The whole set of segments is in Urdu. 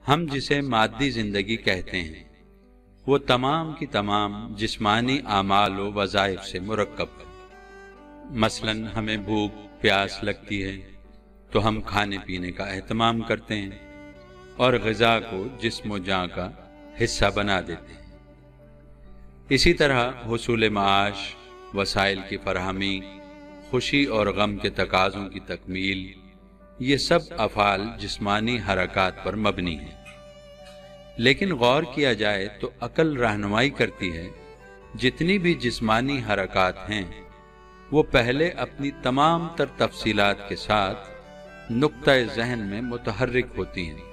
ہم جسے مادی زندگی کہتے ہیں وہ تمام کی تمام جسمانی اعمال و وظائف سے مرکب ہے۔ مثلاً ہمیں بھوک پیاس لگتی ہے تو ہم کھانے پینے کا اہتمام کرتے ہیں اور غذا کو جسم و جاں کا حصہ بنا دیتے ہیں۔ اسی طرح حصول معاش، وسائل کی فراہمی، خوشی اور غم کے تقاضوں کی تکمیل، یہ سب افعال جسمانی حرکات پر مبنی ہیں۔ لیکن غور کیا جائے تو عقل رہنمائی کرتی ہے جتنی بھی جسمانی حرکات ہیں وہ پہلے اپنی تمام تر تفصیلات کے ساتھ نقطۂ ذہن میں متحرک ہوتی ہیں،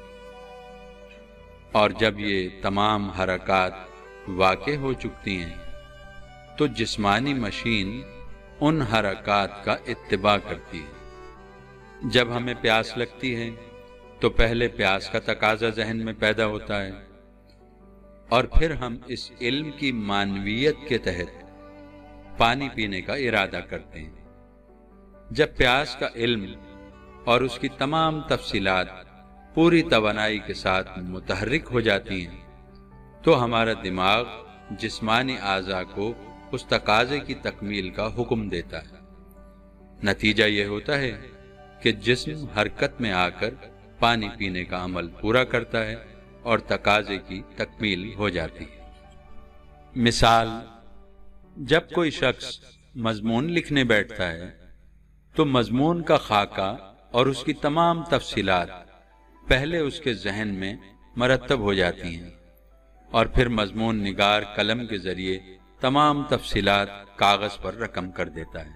اور جب یہ تمام حرکات واقع ہو چکتی ہیں تو جسمانی مشین ان حرکات کا اتباع کرتی ہے۔ جب ہمیں پیاس لگتی ہے تو پہلے پیاس کا تقاضا ذہن میں پیدا ہوتا ہے، اور پھر ہم اس علم کی معنویت کے تحت پانی پینے کا ارادہ کرتے ہیں۔ جب پیاس کا علم اور اس کی تمام تفصیلات پوری توانائی کے ساتھ متحرک ہو جاتی ہیں تو ہمارا دماغ جسمانی اعضاء کو اس تقاضے کی تکمیل کا حکم دیتا ہے۔ نتیجہ یہ ہوتا ہے کہ جسم حرکت میں آ کر پانی پینے کا عمل پورا کرتا ہے اور تقاضے کی تکمیل ہو جاتی ہے۔ مثال، جب کوئی شخص مضمون لکھنے بیٹھتا ہے تو مضمون کا خاکہ اور اس کی تمام تفصیلات پہلے اس کے ذہن میں مرتب ہو جاتی ہیں، اور پھر مضمون نگار قلم کے ذریعے تمام تفصیلات کاغذ پر رقم کر دیتا ہے۔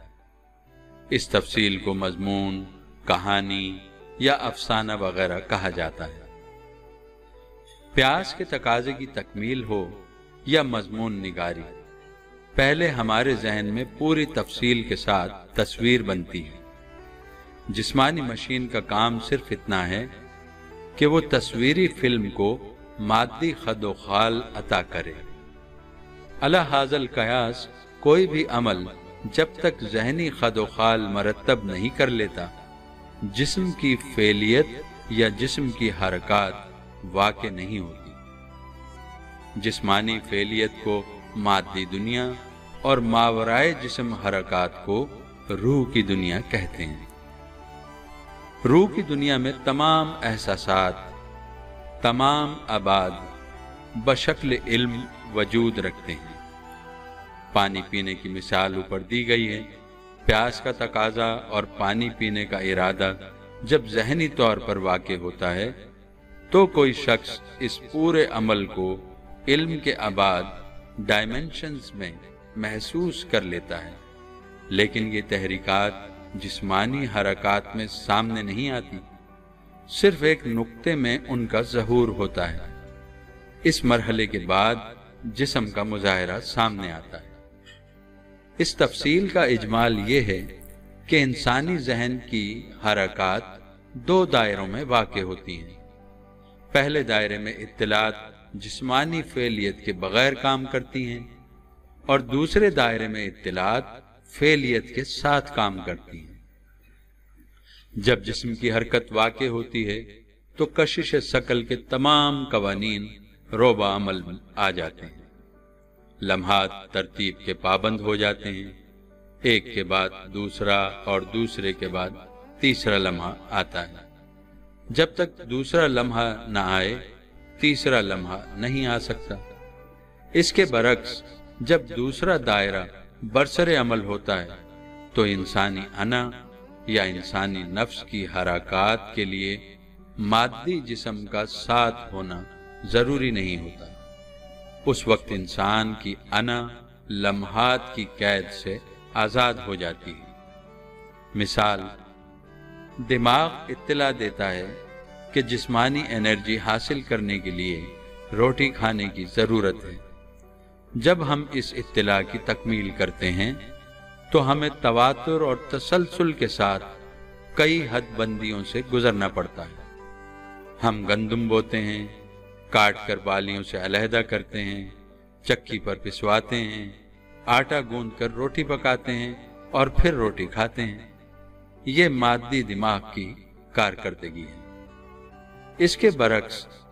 اس تفصیل کو مضمون، کہانی یا افسانہ وغیرہ کہا جاتا ہے۔ پیاس کے تقاضے کی تکمیل ہو یا مضمون نگاری، پہلے ہمارے ذہن میں پوری تفصیل کے ساتھ تصویر بنتی ہے۔ جسمانی مشین کا کام صرف اتنا ہے کہ وہ تصویری فلم کو مادی خد و خال عطا کرے۔ علی ھذا القیاس کوئی بھی عمل جب تک ذہنی خد و خال مرتب نہیں کر لیتا، جسم کی فعلیت یا جسم کی حرکات واقع نہیں ہوتی۔ جسمانی فعلیت کو مادی دنیا اور ماورائے جسم حرکات کو روح کی دنیا کہتے ہیں۔ روح کی دنیا میں تمام احساسات، تمام ابعاد بشکل علم وجود رکھتے ہیں۔ پانی پینے کی مثال اوپر دی گئی ہے۔ پیاس کا تقاضا اور پانی پینے کا ارادہ جب ذہنی طور پر واقع ہوتا ہے تو کوئی شخص اس پورے عمل کو علم کے ابعاد، ڈائمنشنز میں محسوس کر لیتا ہے، لیکن یہ تحریکات جسمانی حرکات میں سامنے نہیں آتی، صرف ایک نقطے میں ان کا ظہور ہوتا ہے۔ اس مرحلے کے بعد جسم کا مظاہرہ سامنے آتا ہے۔ اس تفصیل کا اجمال یہ ہے کہ انسانی ذہن کی حرکات دو دائروں میں واقع ہوتی ہیں۔ پہلے دائرے میں اطلاعات جسمانی فعلیت کے بغیر کام کرتی ہیں، اور دوسرے دائرے میں اطلاعات فعلیت کے ساتھ کام کرتی ہیں۔ جب جسم کی حرکت واقع ہوتی ہے تو کشش ثقل کے تمام قوانین روبہ عمل میں آ جاتے ہیں۔ لمحات ترتیب کے پابند ہو جاتے ہیں، ایک کے بعد دوسرا اور دوسرے کے بعد تیسرا لمحہ آتا ہے۔ جب تک دوسرا لمحہ نہ آئے تیسرا لمحہ نہیں آ سکتا۔ اس کے برعکس جب دوسرا دائرہ برسر عمل ہوتا ہے تو انسانی انا یا انسانی نفس کی حرکات کے لیے مادی جسم کا ساتھ ہونا ضروری نہیں ہوتا۔ اس وقت انسان کی انا لمحات کی قید سے آزاد ہو جاتی ہے۔ مثال، دماغ اطلاع دیتا ہے کہ جسمانی انرجی حاصل کرنے کے لیے روٹی کھانے کی ضرورت ہے۔ جب ہم اس اطلاع کی تکمیل کرتے ہیں تو ہمیں تواتر اور تسلسل کے ساتھ کئی حد بندیوں سے گزرنا پڑتا ہے۔ ہم گندم بوتے ہیں، کاٹ کر بالیوں سے علیحدہ کرتے ہیں، چکی پر پسواتے ہیں، آٹا گوندھ کر روٹی پکاتے ہیں اور پھر روٹی کھاتے ہیں۔ یہ مادی دماغ کی کارکردگی ہے۔ اس کے برعکس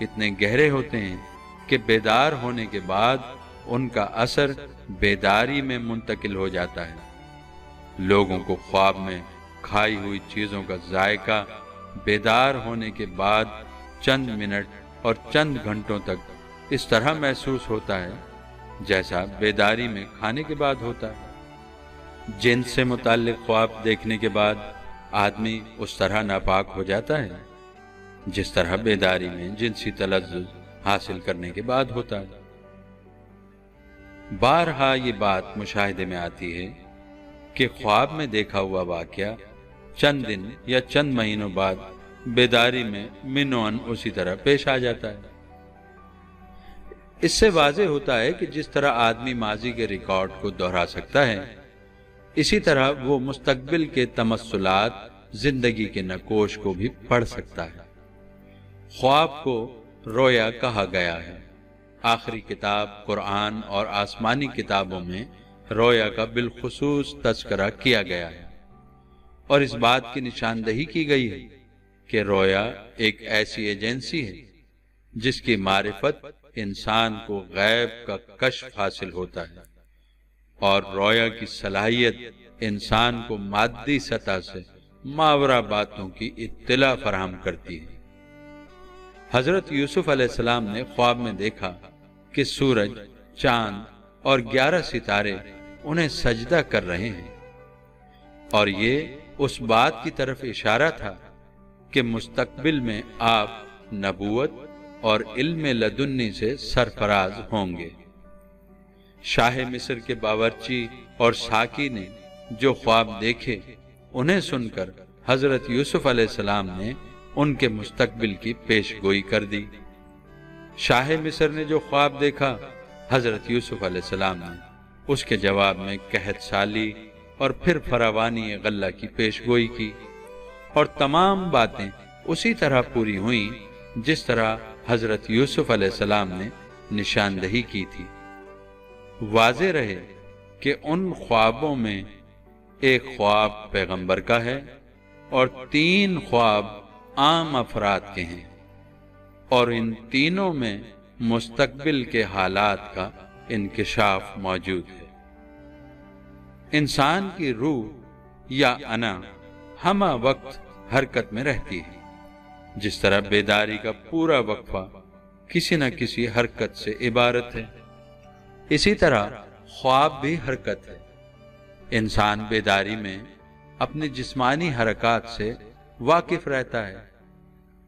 اتنے گہرے ہوتے ہیں کہ بیدار ہونے کے بعد ان کا اثر بیداری میں منتقل ہو جاتا ہے۔ لوگوں کو خواب میں کھائی ہوئی چیزوں کا ذائقہ بیدار ہونے کے بعد چند منٹ اور چند گھنٹوں تک اس طرح محسوس ہوتا ہے جیسا بیداری میں کھانے کے بعد ہوتا ہے۔ جن سے متعلق خواب دیکھنے کے بعد آدمی اس طرح ناپاک ہو جاتا ہے جس طرح بیداری میں جنسی تلذذ حاصل کرنے کے بعد ہوتا ہے۔ بارہا یہ بات مشاہدے میں آتی ہے کہ خواب میں دیکھا ہوا واقعہ چند دن یا چند مہینوں بعد بیداری میں منوان اسی طرح پیش آ جاتا ہے۔ اس سے واضح ہوتا ہے کہ جس طرح آدمی ماضی کے ریکارڈ کو دہرا سکتا ہے، اسی طرح وہ مستقبل کے تمثلات زندگی کے نقوش کو بھی پڑھ سکتا ہے۔ خواب کو رویا کہا گیا ہے۔ آخری کتاب قرآن اور آسمانی کتابوں میں رویا کا بالخصوص تذکرہ کیا گیا ہے، اور اس بات کی نشاندہی کی گئی ہے کہ رویا ایک ایسی ایجنسی ہے جس کی معرفت انسان کو غیب کا کشف حاصل ہوتا ہے، اور رویا کی صلاحیت انسان کو مادی سطح سے ماورا باتوں کی اطلاع فراہم کرتی ہے۔ حضرت یوسف علیہ السلام نے خواب میں دیکھا کہ سورج، چاند اور 11 ستارے انہیں سجدہ کر رہے ہیں، اور یہ اس بات کی طرف اشارہ تھا کہ مستقبل میں آپ نبوت اور علم لدنی سے سرفراز ہوں گے۔ شاہ مصر کے باورچی اور ساقی نے جو خواب دیکھے انہیں سن کر حضرت یوسف علیہ السلام نے ان کے مستقبل کی پیش گوئی کر دی۔ شاہ مصر نے جو خواب دیکھا، حضرت یوسف علیہ السلام نے اس کے جواب میں قحط سالی اور پھر فراوانی غلہ کی پیش گوئی کی، اور تمام باتیں اسی طرح پوری ہوئیں جس طرح حضرت یوسف علیہ السلام نے نشاندہی کی تھی۔ واضح رہے کہ ان خوابوں میں ایک خواب پیغمبر کا ہے اور 3 خواب عام افراد کے ہیں، اور ان تینوں میں مستقبل کے حالات کا انکشاف موجود ہے۔ انسان کی روح یا انا ہمہ وقت حرکت میں رہتی ہے، جس طرح بیداری کا پورا وقفہ کسی نہ کسی حرکت سے عبارت ہے، اسی طرح خواب بھی حرکت ہے۔ انسان بیداری میں اپنی جسمانی حرکات سے واقف رہتا ہے،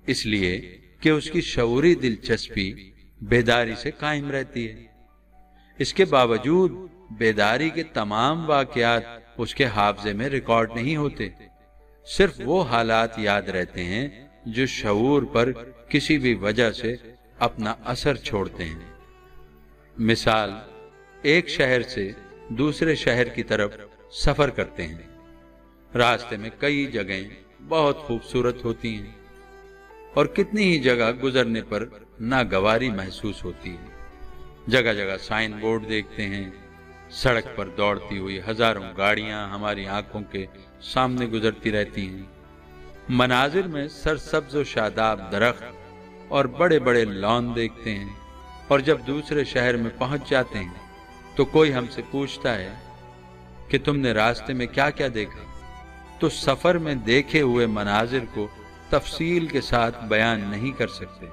اس لیے کہ اس کی شعوری دلچسپی بیداری سے قائم رہتی ہے۔ اس کے باوجود بیداری کے تمام واقعات اس کے حافظے میں ریکارڈ نہیں ہوتے، صرف وہ حالات یاد رہتے ہیں جو شعور پر کسی بھی وجہ سے اپنا اثر چھوڑتے ہیں۔ مثال، ایک شہر سے دوسرے شہر کی طرف سفر کرتے ہیں۔ راستے میں کئی جگہیں بہت خوبصورت ہوتی ہیں، اور کتنی ہی جگہ گزرنے پر ناگواری محسوس ہوتی ہے۔ جگہ جگہ سائن بورڈ دیکھتے ہیں، سڑک پر دوڑتی ہوئی ہزاروں گاڑیاں ہماری آنکھوں کے سامنے گزرتی رہتی ہیں۔ مناظر میں سرسبز و شاداب درخت اور بڑے بڑے لان دیکھتے ہیں، اور جب دوسرے شہر میں پہنچ جاتے ہیں تو کوئی ہم سے پوچھتا ہے کہ تم نے راستے میں کیا کیا دیکھا، تو سفر میں دیکھے ہوئے مناظر کو تفصیل کے ساتھ بیان نہیں کر سکتے،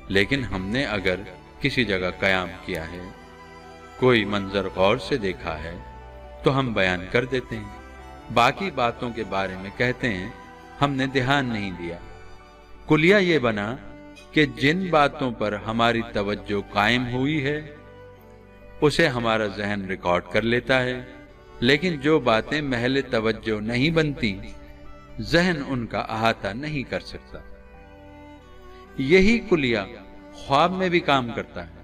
لیکن ہم نے اگر کسی جگہ قیام کیا ہے، کوئی منظر غور سے دیکھا ہے تو ہم بیان کر دیتے ہیں۔ باقی باتوں کے بارے میں کہتے ہیں ہم نے دھیان نہیں دیا۔ کلیہ یہ بنا کہ جن باتوں پر ہماری توجہ قائم ہوئی ہے اسے ہمارا ذہن ریکارڈ کر لیتا ہے، لیکن جو باتیں محل توجہ نہیں بنتی ذہن ان کا احاطہ نہیں کر سکتا۔ یہی کلیہ خواب میں بھی کام کرتا ہے۔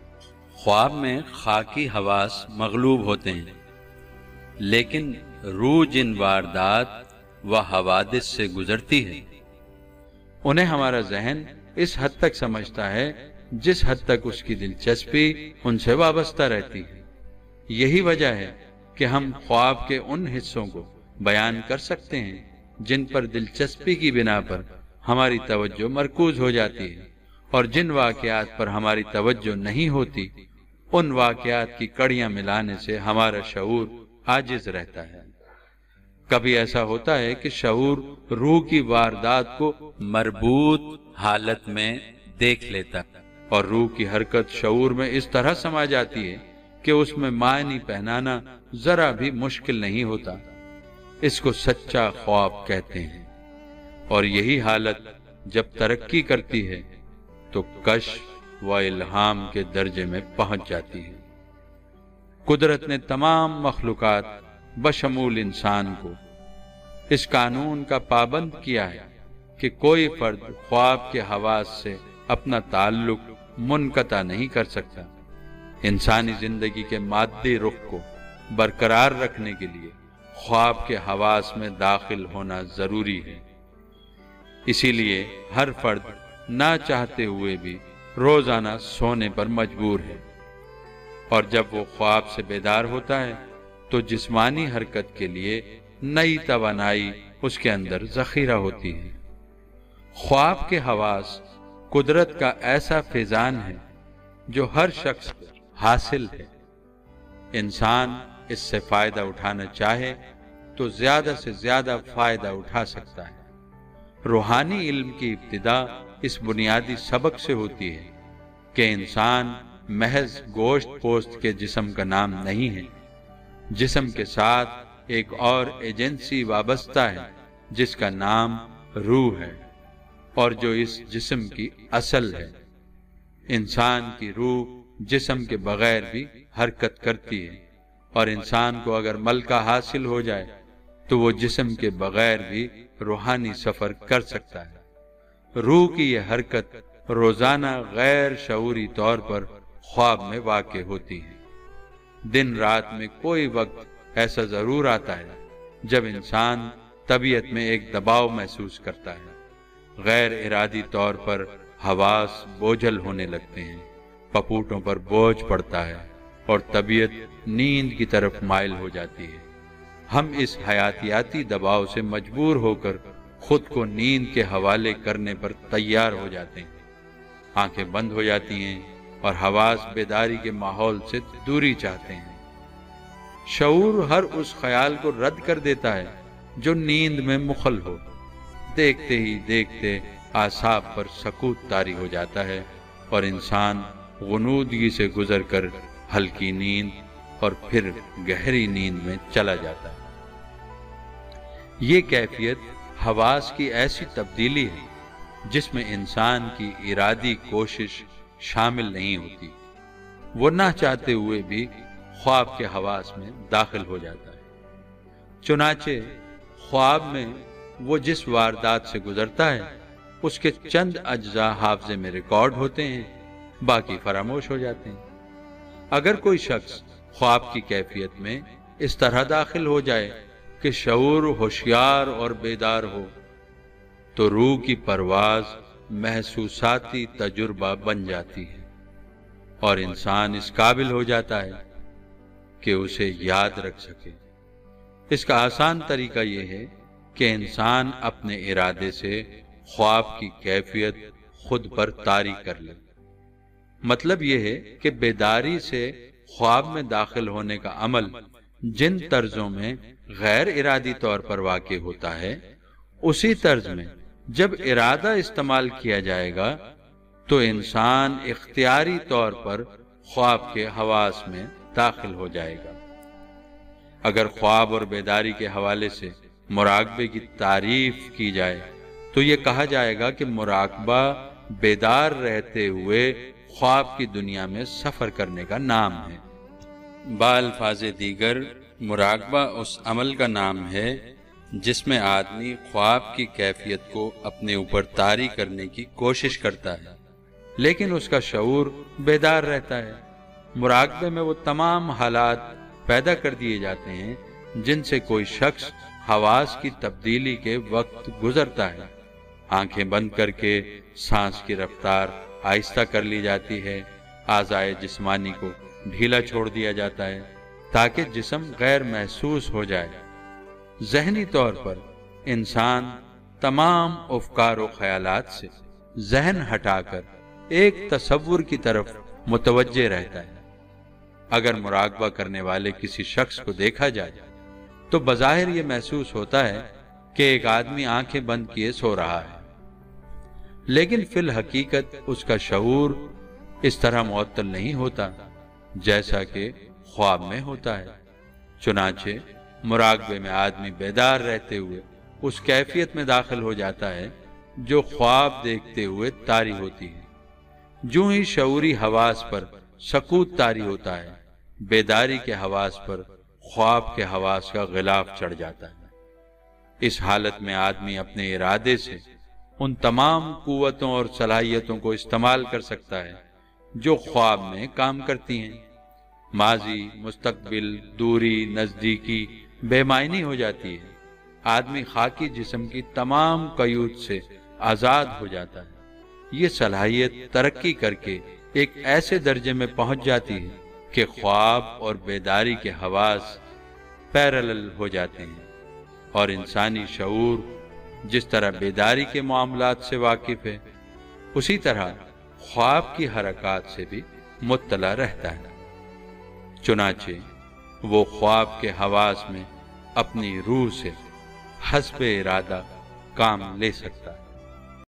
خواب میں خاکی حواس مغلوب ہوتے ہیں، لیکن روح جن واردات و حوادث سے گزرتی ہے انہیں ہمارا ذہن اس حد تک سمجھتا ہے جس حد تک اس کی دلچسپی ان سے وابستہ رہتی ہے۔ یہی وجہ ہے کہ ہم خواب کے ان حصوں کو بیان کر سکتے ہیں جن پر دلچسپی کی بنا پر ہماری توجہ مرکوز ہو جاتی ہے، اور جن واقعات پر ہماری توجہ نہیں ہوتی ان واقعات کی کڑیاں ملانے سے ہمارا شعور عاجز رہتا ہے۔ کبھی ایسا ہوتا ہے کہ شعور روح کی واردات کو مربوط حالت میں دیکھ لیتا ہے اور روح کی حرکت شعور میں اس طرح سما جاتی ہے کہ اس میں معنی پہنانا ذرا بھی مشکل نہیں ہوتا۔ اس کو سچا خواب کہتے ہیں، اور یہی حالت جب ترقی کرتی ہے تو کشف و الہام کے درجے میں پہنچ جاتی ہے۔ قدرت نے تمام مخلوقات بشمول انسان کو اس قانون کا پابند کیا ہے کہ کوئی فرد خواب کے حواس سے اپنا تعلق منقطع نہیں کر سکتا۔ انسانی زندگی کے مادی رخ کو برقرار رکھنے کے لیے خواب کے حواس میں داخل ہونا ضروری ہے۔ اسی لیے ہر فرد نہ چاہتے ہوئے بھی روزانہ سونے پر مجبور ہے، اور جب وہ خواب سے بیدار ہوتا ہے تو جسمانی حرکت کے لیے نئی توانائی اس کے اندر ذخیرہ ہوتی ہے۔ خواب کے حواس قدرت کا ایسا فیضان ہے جو ہر شخص کو حاصل ہے۔ انسان اس سے فائدہ اٹھانا چاہے تو زیادہ سے زیادہ فائدہ اٹھا سکتا ہے۔ روحانی علم کی ابتدا اس بنیادی سبق سے ہوتی ہے کہ انسان محض گوشت پوست کے جسم کا نام نہیں ہے۔ جسم کے ساتھ ایک اور ایجنسی وابستہ ہے جس کا نام روح ہے، اور جو اس جسم کی اصل ہے۔ انسان کی روح جسم کے بغیر بھی حرکت کرتی ہے، اور انسان کو اگر ملکہ حاصل ہو جائے تو وہ جسم کے بغیر بھی روحانی سفر کر سکتا ہے۔ روح کی یہ حرکت روزانہ غیر شعوری طور پر خواب میں واقع ہوتی ہے۔ دن رات میں کوئی وقت ایسا ضرور آتا ہے جب انسان طبیعت میں ایک دباؤ محسوس کرتا ہے۔ غیر ارادی طور پر حواس بوجھل ہونے لگتے ہیں، پپوٹوں پر بوجھ پڑتا ہے اور طبیعت نیند کی طرف مائل ہو جاتی ہے۔ ہم اس حیاتیاتی دباؤ سے مجبور ہو کر خود کو نیند کے حوالے کرنے پر تیار ہو جاتے ہیں۔ آنکھیں بند ہو جاتی ہیں اور حواس بیداری کے ماحول سے دوری چاہتے ہیں۔ شعور ہر اس خیال کو رد کر دیتا ہے جو نیند میں مخل ہو۔ دیکھتے ہی دیکھتے اعصاب پر سکوت طاری ہو جاتا ہے اور انسان غنودگی سے گزر کر ہلکی نیند اور پھر گہری نیند میں چلا جاتا ہے۔ یہ کیفیت حواس کی ایسی تبدیلی ہے جس میں انسان کی ارادی کوشش شامل نہیں ہوتی۔ وہ نہ چاہتے ہوئے بھی خواب کے حواس میں داخل ہو جاتا ہے۔ چنانچہ خواب میں وہ جس واردات سے گزرتا ہے اس کے چند اجزاء حافظے میں ریکارڈ ہوتے ہیں، باقی فراموش ہو جاتے ہیں۔ اگر کوئی شخص خواب کی کیفیت میں اس طرح داخل ہو جائے کہ شعور ہوشیار اور بیدار ہو تو روح کی پرواز محسوساتی تجربہ بن جاتی ہے، اور انسان اس قابل ہو جاتا ہے کہ اسے یاد رکھ سکے۔ اس کا آسان طریقہ یہ ہے کہ انسان اپنے ارادے سے خواب کی کیفیت خود پر طاری کر لے۔ مطلب یہ ہے کہ بیداری سے خواب میں داخل ہونے کا عمل جن طرزوں میں غیر ارادی طور پر واقع ہوتا ہے، اسی طرز میں جب ارادہ استعمال کیا جائے گا تو انسان اختیاری طور پر خواب کے حواس میں داخل ہو جائے گا۔ اگر خواب اور بیداری کے حوالے سے مراقبے کی تعریف کی جائے تو یہ کہا جائے گا کہ مراقبہ بیدار رہتے ہوئے خواب کی دنیا میں سفر کرنے کا نام ہے۔ بالفاظ دیگر مراقبہ اس عمل کا نام ہے جس میں آدمی خواب کی کیفیت کو اپنے اوپر طاری کرنے کی کوشش کرتا ہے، لیکن اس کا شعور بیدار رہتا ہے۔ مراقبے میں وہ تمام حالات پیدا کر دیے جاتے ہیں جن سے کوئی شخص حواس کی تبدیلی کے وقت گزرتا ہے۔ آنکھیں بند کر کے سانس کی رفتار آہستہ کر لی جاتی ہے، اعضائے جسمانی کو ڈھیلا چھوڑ دیا جاتا ہے تاکہ جسم غیر محسوس ہو جائے۔ ذہنی طور پر انسان تمام افکار و خیالات سے ذہن ہٹا کر ایک تصور کی طرف متوجہ رہتا ہے۔ اگر مراقبہ کرنے والے کسی شخص کو دیکھا جائے تو بظاہر یہ محسوس ہوتا ہے کہ ایک آدمی آنکھیں بند کیے سو رہا ہے، لیکن فی الحقیقت اس کا شعور اس طرح معطل نہیں ہوتا جیسا کہ خواب میں ہوتا ہے۔ چنانچہ مراقبے میں آدمی بیدار رہتے ہوئے اس کیفیت میں داخل ہو جاتا ہے جو خواب دیکھتے ہوئے طاری ہوتی ہے۔ جو ہی شعوری حواس پر سکوت طاری ہوتا ہے، بیداری کے حواس پر خواب کے حواس کا غلاف چڑھ جاتا ہے۔ اس حالت میں آدمی اپنے ارادے سے ان تمام قوتوں اور صلاحیتوں کو استعمال کر سکتا ہے جو خواب میں کام کرتی ہیں۔ ماضی، مستقبل، دوری، نزدیکی بے معنی ہو جاتی ہے۔ آدمی خاکی جسم کی تمام قیود سے آزاد ہو جاتا ہے۔ یہ صلاحیت ترقی کر کے ایک ایسے درجے میں پہنچ جاتی ہے کہ خواب اور بیداری کے حواس پیرالل ہو جاتے ہیں، اور انسانی شعور جس طرح بیداری کے معاملات سے واقف ہے، اسی طرح خواب کی حرکات سے بھی مطلع رہتا ہے۔ چنانچہ وہ خواب کے حواس میں اپنی روح سے حسب ارادہ کام لے سکتا ہے۔